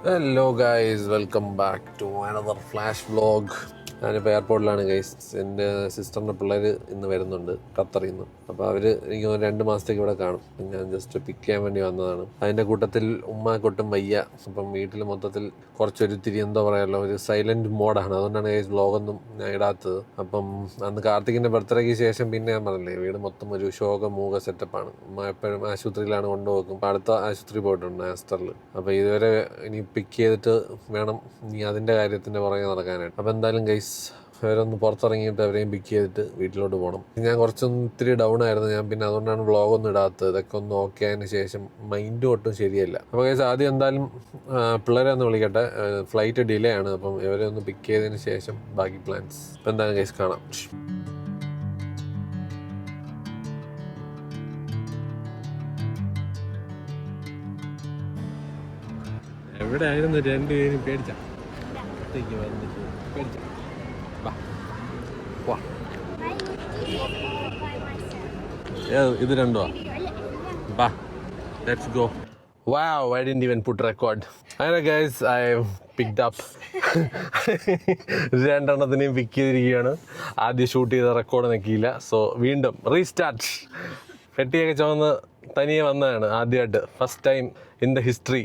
Hello guys, welcome back to another flash vlog. ഞാനിപ്പോൾ എയർപോർട്ടിലാണ് guys. എൻ്റെ സിസ്റ്ററിൻ്റെ പിള്ളേർ ഇന്ന് വരുന്നുണ്ട് ഖത്തറിൽ നിന്ന്. അപ്പോൾ അവർ എനിക്ക് 2 മാസത്തേക്ക് ഇവിടെ കാണും. ഞാൻ ജസ്റ്റ് പിക്ക് ചെയ്യാൻ വേണ്ടി വന്നതാണ്. അതിൻ്റെ കൂട്ടത്തിൽ ഉമ്മാക്കൊട്ടും വയ്യ. അപ്പം വീട്ടിൽ മൊത്തത്തിൽ കുറച്ചൊരുത്തിരി എന്താ പറയുമല്ലോ, ഒരു സൈലൻറ്റ് മോഡാണ്. അതുകൊണ്ടാണ് ഗൈസ് വ്ളോഗൊന്നും ഞാൻ ഇടാത്തത്. അപ്പം അന്ന് കാർത്തികിൻ്റെ ബർത്ത്ഡേക്ക് ശേഷം പിന്നെ ഞാൻ പറഞ്ഞില്ലേ, വീട് മൊത്തം ഒരു ശോകമൂക സെറ്റപ്പാണ്. ഉമ്മ എപ്പോഴും ആശുപത്രിയിലാണ് കൊണ്ടുപോകും. അപ്പോൾ അടുത്ത ആശുപത്രി പോയിട്ടുണ്ട് ആസ്റ്ററിൽ. അപ്പോൾ ഇതുവരെ ഇനി പിക്ക് ചെയ്തിട്ട് വേണം ഇനി അതിൻ്റെ കാര്യത്തിൻ്റെ പുറകെ നടക്കാനായിട്ട്. അപ്പോൾ എന്തായാലും ഗൈസ് അവരൊന്ന് പുറത്തിറങ്ങിയിട്ട് അവരെയും പിക്ക് ചെയ്തിട്ട് വീട്ടിലോട്ട് പോകണം. ഞാൻ ഇത്തിരി ഡൗൺ ആയിരുന്നു. ഞാൻ പിന്നെ അതുകൊണ്ടാണ് വ്ളോഗൊന്നും ഇടാത്തത്. ഇതൊക്കെ ഒന്ന് ഓക്കെ ആയതിന് ശേഷം മൈൻഡും ഒട്ടും ശരിയല്ല. അപ്പോൾ ഗൈസ് ആദ്യം എന്തായാലും പിള്ളേരെ ഒന്ന് വിളിക്കട്ടെ. ഫ്ലൈറ്റ് ഡിലേ ആണ്. അപ്പം ഇവരെ ഒന്ന് പിക്ക് ചെയ്തതിന് ശേഷം ബാക്കി പ്ലാൻസ്. അപ്പം എന്തായാലും ഗൈസ് കാണാം. എവിടെ ആയിരുന്നു രണ്ടുപേരും പേടിച്ച പേടിച്ച ഇത് രണ്ടോ ബാ let's go. Wow, I didn't even put record. Alright guys, I picked up. രണ്ടെണ്ണത്തിനെയും പിക്ക് ചെയ്തിരിക്കുകയാണ്. ആദ്യം ഷൂട്ട് ചെയ്ത റെക്കോർഡ് നിൽക്കിയില്ല. സോ വീണ്ടും റീസ്റ്റാർട്ട്. പെട്ടിയൊക്കെ ചുമന്ന് തനിയെ വന്നതാണ് ആദ്യമായിട്ട്. First time in the history.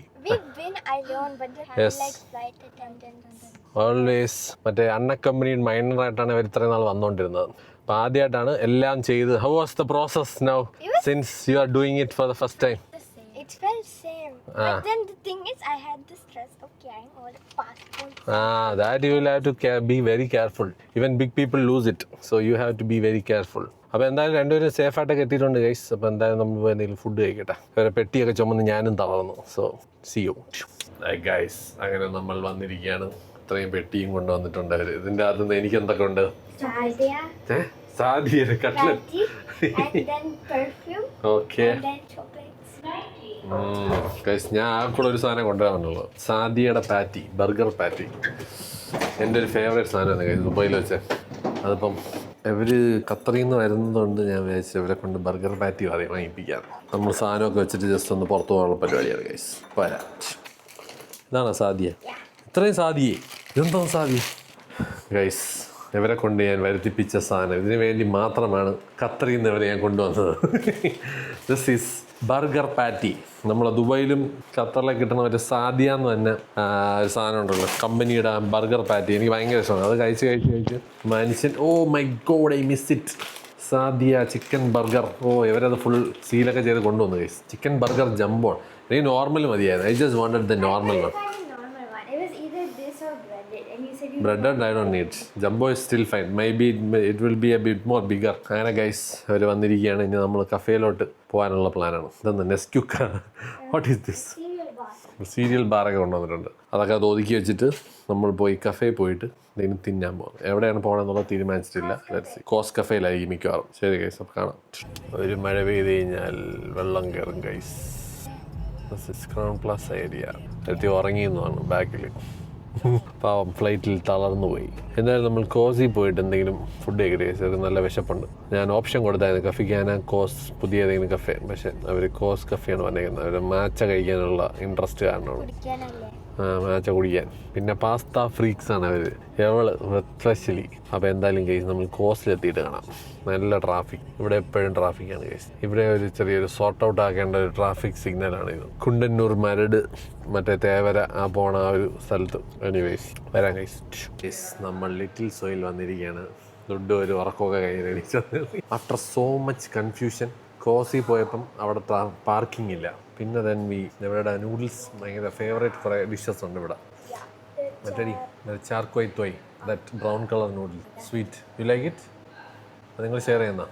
Always മറ്റേ അൺഅക്കമ്പനീഡ് മൈനറായിട്ടാണ് ഇവർ ഇത്രയും നാൾ വന്നുകൊണ്ടിരുന്നത്. അപ്പോൾ ആദ്യമായിട്ടാണ് എല്ലാം ചെയ്ത്. How was the process now since you are doing it for the first time? It felt same. But then the thing is, I had the stress of carrying all the passports. That you will have to be very careful. Even big people lose it. So you have to be very careful. അപ്പോൾ എന്തായാലും രണ്ടുപേരും സേഫായിട്ടൊക്കെ എത്തിയിട്ടുണ്ട് guys. അപ്പോൾ എന്തായാലും നമ്മൾ എന്തെങ്കിലും food കഴിക്കട്ടെ. വേറെ പെട്ടിയൊക്കെ ചുമന്ന് ഞാനും തളർന്നു. So C you guys. അങ്ങനെ നമ്മൾ വന്നിരിക്കുകയാണ്. ഇത്രയും പെട്ടിയും കൊണ്ടുവന്നിട്ടുണ്ട് അവർ. ഇതിൻ്റെ അകത്ത് നിന്ന് എനിക്ക് എന്തൊക്കെ ഉണ്ട്? Sadiya cutlet, okay. ഞാൻ ആ കൂടെ ഒരു സാധനം കൊണ്ടുവരാനുള്ളൂ. സാദിയയുടെ പാറ്റി, ബർഗർ പാറ്റി. എൻ്റെ ഒരു ഫേവറേറ്റ് സാധനമാണ് ഗൈസ് ദുബായിൽ വെച്ച്. അതിപ്പം ഇവർ ഖത്തറിൽ നിന്ന് വരുന്നതുകൊണ്ട് ഞാൻ വിചാരിച്ചു ഇവരെ കൊണ്ട് ബർഗർ പാറ്റി വാങ്ങിപ്പിക്കാം. നമ്മൾ സാധനമൊക്കെ വെച്ചിട്ട് ജസ്റ്റ് ഒന്ന് പുറത്തു പോകാനുള്ള പരിപാടിയാണ് ഗൈസ്. വരാം. ഇതാണോ സാദിയ? ഇത്രയും സാദിയേ? ഇതെന്തോ സാദിയ ഗൈസ്? ഇവരെ കൊണ്ട് ഞാൻ വരുത്തിപ്പിച്ച സാധനം. ഇതിനു വേണ്ടി മാത്രമാണ് ഖത്തറിൽ നിന്ന് ഇവരെ ഞാൻ കൊണ്ടുവന്നത്. This is burger patty. നമ്മളെ ദുബായിലും ഖത്തറിലൊക്കെ കിട്ടുന്ന ഒരു സാദിയ എന്ന് തന്നെ ഒരു സാധനം ഉണ്ടല്ലോ, കമ്പനിയുടെ ബർഗർ പാറ്റി. എനിക്ക് ഭയങ്കര ഇഷ്ടമാണ്. അത് കഴിച്ച് മനുഷ്യൻ oh my god, I miss it. Sadia chicken burger. ഇവരത് ഫുൾ സീലൊക്കെ ചെയ്ത് കൊണ്ടുവന്നു ഗൈസ്. Chicken burger jumbo. എനിക്ക് നോർമൽ മതിയായിരുന്നു. I just wanted the normal one. Breaded I don't need. Jumbo is still fine. Maybe it will be a bit more bigger. അങ്ങനെ guys അവർ വന്നിരിക്കുകയാണ്. ഇനി നമ്മൾ കഫേയിലോട്ട് പോകാനുള്ള പ്ലാനാണ്. ഇതെന്താ നെസ്ക്യുക്ക? What is this? സീരിയൽ ബാറൊക്കെ കൊണ്ടുവന്നിട്ടുണ്ട്. അതൊക്കെ അത് ഒതുക്കി വെച്ചിട്ട് നമ്മൾ പോയി കഫേ പോയിട്ട് എന്തെങ്കിലും തിന്നാൻ പോകും. എവിടെയാണ് പോകണമെന്നുള്ളത് തീരുമാനിച്ചിട്ടില്ല. കോസ് കഫേയിലായിരിക്കും മിക്കവാറും. ശരി ഗൈസ്, അപ്പോൾ കാണാം. ഒരു മഴ പെയ്ത് കഴിഞ്ഞാൽ വെള്ളം കയറും ഗൈസ്. Crown plus area. എത്തി ഉറങ്ങിയെന്നാണ് ബാക്കിൽ. പാവം ഫ്ലൈറ്റിൽ തളർന്നു പോയി. എന്തായാലും നമ്മൾ കോസിൽ പോയിട്ട് എന്തെങ്കിലും ഫുഡ് കഴിക്കട്ടെ. നല്ല വിശപ്പുണ്ട്. ഞാൻ ഓപ്ഷൻ കൊടുത്തായിരുന്നു കഫിക്കാന കോസ് പുതിയ ഏതെങ്കിലും കഫേ. പക്ഷെ അവർ കോസ് കഫേയാണ് പറഞ്ഞേക്കുന്നത്. അവർ മാച്ച കഴിക്കാനുള്ള ഇൻട്രസ്റ്റ് കാരണമാണ്. മാച്ച കുടിക്കാൻ. പിന്നെ പാസ്ത ഫ്രീക്സ് ആണ് അവർ, എസ്പെഷ്യലി. അപ്പോൾ എന്തായാലും കേസ് നമ്മൾ കോസ്റ്റിലെത്തിയിട്ട് കാണാം. നല്ല ട്രാഫിക്. ഇവിടെ എപ്പോഴും ട്രാഫിക്കാണ് കേസ്. ഇവിടെ ഒരു ചെറിയൊരു സോർട്ട് ഔട്ട് ആക്കേണ്ട ഒരു ട്രാഫിക് സിഗ്നലാണ് ഇത്. കുണ്ടന്നൂർ മരട് മറ്റേ തേവര പോണ ആ ഒരു സ്ഥലത്ത്. എനിവേസ് വരാം കേസ്. നമ്മൾ ലിറ്റിൽ സോയിൽ വന്നിരിക്കുകയാണ്. ദുഡ് ഒരു ഉറക്കമൊക്കെ കഴിഞ്ഞിട്ട് ആഫ്റ്റർ സോ മച്ച് കൺഫ്യൂഷൻ. കോസി പോയപ്പം അവിടെ പാർക്കിംഗ് ഇല്ല. പിന്നെ ദെൻ ഇവരുടെ നൂഡിൽസ് ഭയങ്കര ഫേവറേറ്റ് കുറേ ഡിഷസ് ഉണ്ട് ഇവിടെ. മറ്റേ char kway teow, that brown colour noodle, sweet. You like it? അത് നിങ്ങൾ ഷെയർ ചെയ്യുന്ന?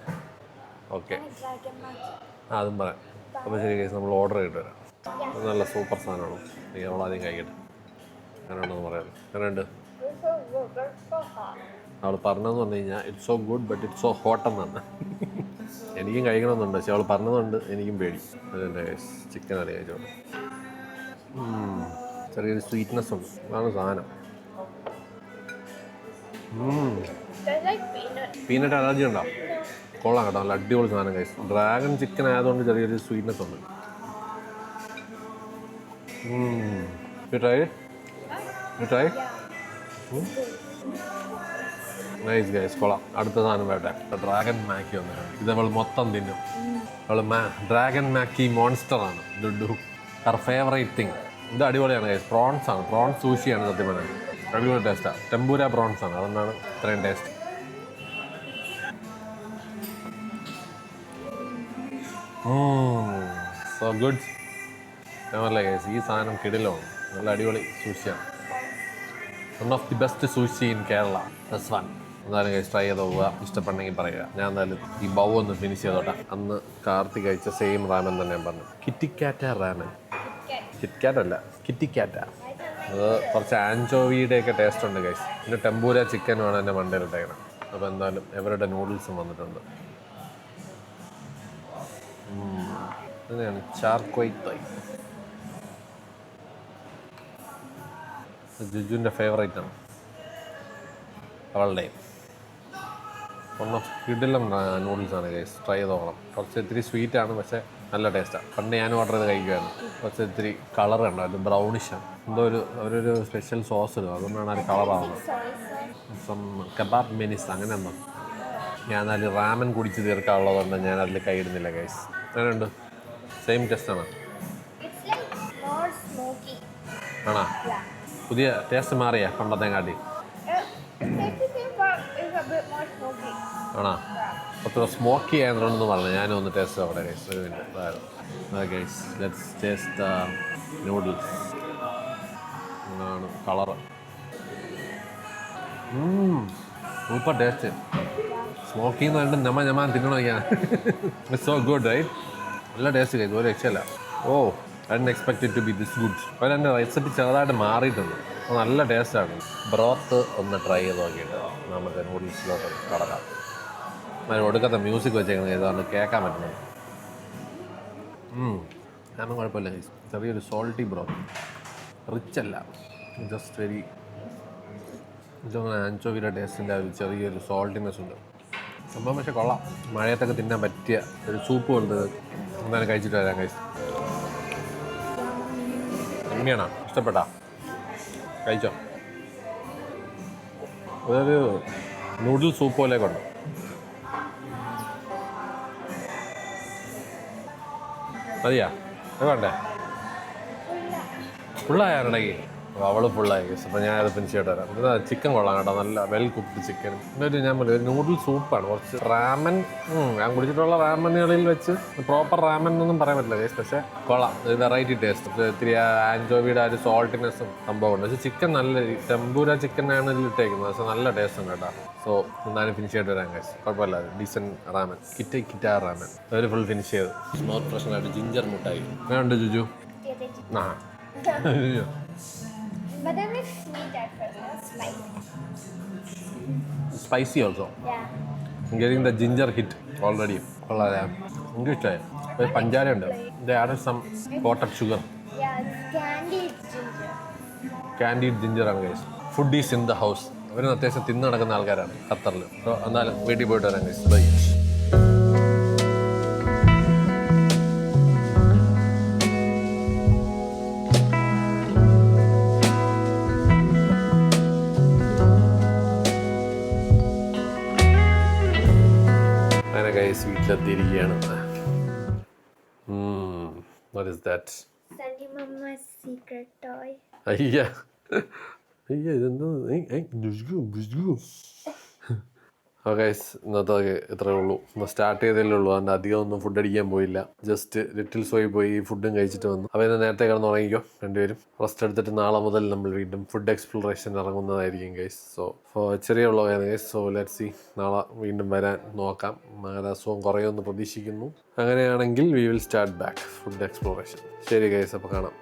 ഓക്കെ, അതും പറയാം. അപ്പോൾ ശരി കേസ്, നമ്മൾ ഓർഡർ ചെയ്തിട്ട് വരാം. നല്ല സൂപ്പർ സാധനമാണ്. നീ അവളാദ്യം കഴിക്കട്ടെ. അങ്ങനെയുണ്ടെന്ന് പറയാമല്ലോ. അങ്ങനെയുണ്ട്? അവൾ പറഞ്ഞതെന്ന് പറഞ്ഞു കഴിഞ്ഞാൽ it's so good but it's so hot എന്നാണ്. എനിക്കും കഴിക്കണമെന്നുണ്ട്, പക്ഷെ അവൾ പറഞ്ഞതുകൊണ്ട് എനിക്കും പേടി. അതെൻ്റെ ചിക്കൻ അറി കഴിച്ചോളൂ. ചെറിയൊരു സ്വീറ്റ്നെസ് ഉണ്ട്. അതാണ് സാധനം. പീനട്ട് അലർജി ഉണ്ടോ? കൊള്ളാം കേട്ടോ, നല്ല അടിപൊളി സാധനം കഴിച്ചു. ഡ്രാഗൺ ചിക്കൻ ആയതുകൊണ്ട് ചെറിയൊരു സ്വീറ്റ്നെസ് ഉണ്ട്. You try it? You try? Nice guys, കൊള്ളാം. അടുത്ത സാധനം വേട്ടെ, ഡ്രാഗൺ മാക്കി വന്നിട്ടുണ്ട്. ഇത് അവൾ മൊത്തം തിന്നും. അവൾ ഡ്രാഗൺ മാക്കി മോൺസ്റ്റർ ആണ്. Dudu Har favourite thing. ഇത് അടിപൊളിയാണ് ഗൈസ്. പ്രോൺസ് ആണ്, പ്രോൺസ് സൂഷിയാണ് സത്യം പറഞ്ഞാൽ. അടിപൊളി ടേസ്റ്റാണ്. ടെമ്പൂര പ്രോൺസ് ആണ്, അതുകൊണ്ടാണ് ഇത്രയും ടേസ്റ്റ്. So good. ഞാൻ പറഞ്ഞില്ലേ ഗൈസ്, ഈ സാധനം കിടിലാണ്. നല്ല അടിപൊളി സൂഷിയാണ്. One of the best sushi in Kerala. This one. എന്തായാലും ഗൈസ് ട്രൈ ചെയ്ത് പോവുക. ഇഷ്ടപ്പെടണമെങ്കിൽ പറയുക. ഞാൻ എന്തായാലും ഈ ബൗ ഒന്ന് ഫിനിഷ് ചെയ്തോട്ടെ. അന്ന് കാർത്തി കഴിച്ച സെയിം റാമൻ തന്നെ ഞാൻ പറഞ്ഞു. കിറ്റിക്കാറ്റ റാമൻ. കിറ്റ്കാറ്റ് അല്ല, കിറ്റിക്കാറ്റ. അത് കുറച്ച് ആൻചോവിയുടെയൊക്കെ ടേസ്റ്റ് ഉണ്ട് ഗൈസ്. പിന്നെ ടെമ്പൂര ചിക്കനുമാണ് എൻ്റെ മണ്ടയിലിട്ടേക്കണം. അപ്പോൾ എന്തായാലും ഇവരുടെ നൂഡിൽസും വന്നിട്ടുണ്ട്. ഇങ്ങനെയാണ് ചാർക്കോയ് തോയ്. ജുജുവിൻ്റെ ഫേവറേറ്റ് ആണ്, അവളുടെയും. വൺ ഓഫ് കിഡിലും നൂഡിൽസാണ് ഗൈസ്. ട്രൈ ചെയ്ത് നോക്കണം. കുറച്ച് ഇത്തിരി സ്വീറ്റാണ്, പക്ഷേ നല്ല ടേസ്റ്റാണ്. പണ്ട് ഞാൻ ഓർഡർ ചെയ്ത് കഴിക്കുമായിരുന്നു. കുറച്ച് ഇത്തിരി കളർ ഉണ്ടോ, അത് ബ്രൗണിഷാണ്. എന്തോ അവരൊരു സ്പെഷ്യൽ സോസ് ഇടും, അതുകൊണ്ടാണ് അത് കളറാവുന്നത്. സം കബാബ് മെനിസ് അങ്ങനെ എന്തോ. ഞാൻ അതിൽ റാമൻ കുടിച്ച് തീർക്കാനുള്ളതുകൊണ്ട് ഞാൻ അതിൽ കൈയിടുന്നില്ല ഗൈസ്. അങ്ങനെയുണ്ട്. സെയിം ടേസ്റ്റാണ്. ആണോ? പുതിയ ടേസ്റ്റ് മാറിയാ പണ്ടത്തെ കാട്ടി? ആണോ? അത്ര സ്മോക്കി ആയതുകൊണ്ടെന്ന് പറഞ്ഞു. ഞാനും ഒന്ന് ടേസ്റ്റ് അവിടെ ഗൈസ്. ഒരു minute guys, let's taste noodles. ആണ് കളറ്. Super taste. സ്മോക്കി എന്ന് പറഞ്ഞിട്ട് ഞമ്മ തിന്നണോക്കാൻ. It's so good right. നല്ല ടേസ്റ്റ് കഴിച്ചു, ഒരു രക്ഷയില്ല. Oh, I didn't expect it to be this good. അപ്പോൾ എൻ്റെ റെസിപ്പി ചെറുതായിട്ട് മാറിയിട്ടുണ്ട്. നല്ല ടേസ്റ്റാണ്. ബ്രോത്ത് ഒന്ന് ട്രൈ ചെയ്ത് നോക്കിയിട്ട് നമുക്ക് നൂഡിൽസിലോട്ട് കടക്കാം. അതിന് ഒടുക്കത്തെ മ്യൂസിക് വെച്ചേക്കുന്നത് ഏതാണ്ട് കേൾക്കാൻ പറ്റുന്നത്. ഞാനും കുഴപ്പമില്ല. ചെറിയൊരു സോൾട്ടി ബ്രോത്ത്, റിച്ച് അല്ല, ജസ്റ്റ് വെരി. ആൻചോവിയുടെ ടേസ്റ്റിൻ്റെ ഒരു ചെറിയൊരു സോൾട്ടിനെസ് ഉണ്ട് സംഭവം. പക്ഷേ കൊള്ളാം. മഴയത്തൊക്കെ തിന്നാൻ പറ്റിയ ഒരു സൂപ്പ് പോലത്തെ എന്തായാലും കഴിച്ചിട്ട് വരാം കഴിച്ചു. എങ്ങനെയാണോ? ഇഷ്ടപ്പെട്ടാ? കഴിച്ചോ? അതൊരു നൂഡിൽ സൂപ്പ് പോലെയൊക്കെ ഉണ്ട്. മതിയാ? അത് വേണ്ടേ? ഫുള്ളായാലുണ്ടെങ്കിൽ അവള് ഫുള്ളായി. അപ്പോൾ ഞാനത് ഫിനിഷ് ചെയ്തിട്ട് വരാം. ഇത് ചിക്കൻ കൊള്ളാം കേട്ടോ, നല്ല വെൽ കുക്ക്ഡ് ചിക്കൻ. പിന്നെ ഞാൻ ഒരു നൂഡിൽ സൂപ്പാണ്. കുറച്ച് റാമൻ, ഞാൻ കുടിച്ചിട്ടുള്ള റാമനുകളിൽ വെച്ച് പ്രോപ്പർ റാമൻ എന്നൊന്നും പറയാൻ പറ്റില്ല ഗൈസ്, പക്ഷേ കൊള്ളാം. ഒരു വെറൈറ്റി ടേസ്റ്റ്. ഇത്തിരി ആൻചോവിയുടെ ആ ഒരു സോൾട്ടിനെസ്സും സംഭവമുണ്ട്. പക്ഷേ ചിക്കൻ നല്ല ടെമ്പൂര ചിക്കനാണ് ഇതിൽ ഇട്ടേക്കുന്നത്. പക്ഷേ നല്ല ടേസ്റ്റ് ഉണ്ട് കേട്ടോ. സോ എന്തായാലും ഫിനിഷ് ചെയ്തിട്ട് വരാം ഗൈസ്. കുഴപ്പമില്ല, ഡീസൻറ്റ് റാമൻ. കിറ്റാ റാമൻ ഒരു ഫുൾ ഫിനിഷ് ചെയ്ത്. സ്മോക്ക് ഫ്രഷനായിട്ട് ജിഞ്ചർ മുട്ടായി. അങ്ങനെ ഉണ്ട് ജുജു? ആ But then it's sweet at first, not spicy. Spicy also. Yeah. I'm getting the ginger hit already. കൊള്ളാം. എനിക്ക് ഇഷ്ടമായി. ഒരു പഞ്ചാര ഉണ്ട്. They added some coated sugar. Yeah, it's candied ginger. Candied ginger ആണ് guys. Food is in the house. അവർ അത്യാവശ്യം തിന്ന് നടക്കുന്ന ആൾക്കാരാണ് ഖത്തറിൽ. അപ്പോൾ എന്നാലും വീട്ടിൽ പോയിട്ട് വരാം ഗൈസ്. ബൈ. വീട്ടിലെത്തിയിരിക്കുകയാണ്. What is that? Sandy Mama's secret toy. അയ്യ ഇതെന്താ? ഗൈസ്, ഇന്നത്തെ ഇത്രയേ ഉള്ളൂ. ഒന്ന് സ്റ്റാർട്ട് ചെയ്തല്ലേ ഉള്ളൂ. അതുകൊണ്ട് അധികം ഒന്നും ഫുഡ് അടിക്കാൻ പോയില്ല. ജസ്റ്റ് ലിറ്റിൽ സോയിൽ പോയി ഫുഡും കഴിച്ചിട്ട് വന്നു. അപ്പോൾ ഇന്ന് നേരത്തെ കിടന്ന് ഉറങ്ങിക്കോ രണ്ടുപേരും. റെസ്റ്റ് എടുത്തിട്ട് നാളെ മുതൽ നമ്മൾ വീണ്ടും ഫുഡ് എക്സ്പ്ലോറേഷൻ ഇറങ്ങുന്നതായിരിക്കും ഗൈസ്. സോ ചെറിയ ഉള്ളതാണ് ഗൈസ്. സോ ലെറ്റ് സി, നാളെ വീണ്ടും വരാൻ നോക്കാം. അങ്ങനെ അസുഖം കുറയുമെന്ന് പ്രതീക്ഷിക്കുന്നു. അങ്ങനെയാണെങ്കിൽ we will start back food exploration. ശരി ഗൈസ്, അപ്പോൾ കാണാം.